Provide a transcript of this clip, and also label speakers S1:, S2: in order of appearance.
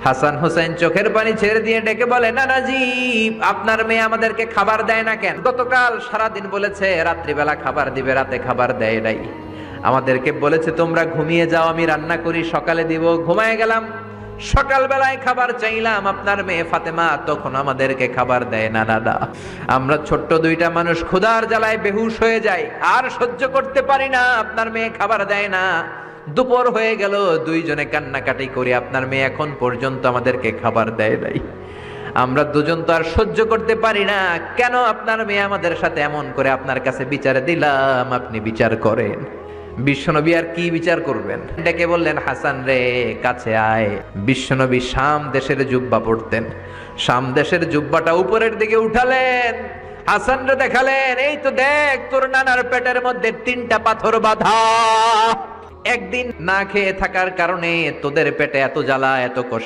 S1: হাসান হোসেন চোখের পানি ছেড়ে দিয়ে ডেকে বলে, নানাজি আপনার মেয়ে আমাদেরকে খাবার দেয় না কেন? গতকাল সারাদিন বলেছে রাত্রিবেলা খাবার দিবে, রাতে খাবার দেয় নাই। আমাদেরকে বলেছে তোমরা ঘুমিয়ে যাও, আমি রান্না করি সকালে দিব। ঘুমায় গেলাম, সকালবেলায় খাবার চাইলাম, আপনার মেয়ে ফাতেমা তখন আমাদেরকে খাবার দেয় না। দাদা, আমরা ছোট্ট দুইটা মানুষ ক্ষুধার জ্বালায় বেহুশ হয়ে যাই, আর সহ্য করতে পারি না, আপনার মেয়ে খাবার দেয় না। দুপুর হয়ে গেল, দুইজনে কান্নাকাটি করি, আপনার মেয়ে এখন পর্যন্ত আমাদেরকে খাবার দেয় নাই। আমরা দুজন তো আর সহ্য করতে পারি না, কেন আপনার মেয়ে আমাদের সাথে এমন করে? আপনার কাছে বিচার দিলাম, আপনি বিচার করেন। বিশ্বনবী আর কি বিচার করবেন? ডেকে বললেন, হাসান রে কাছে আয়। বিশ্বনবী শাম দেশের জুব্বা পড়তেন, শাম দেশের জুব্বাটা উপরের দিকে উঠালেন, হাসান রে দেখালেন, এই তো দেখ তোর নানার পেটের মধ্যে 3টা পাথর বাঁধা। একদিন না খেয়ে থাকার কারণে তোদের পেটে এত জ্বালা, এত কষ্ট।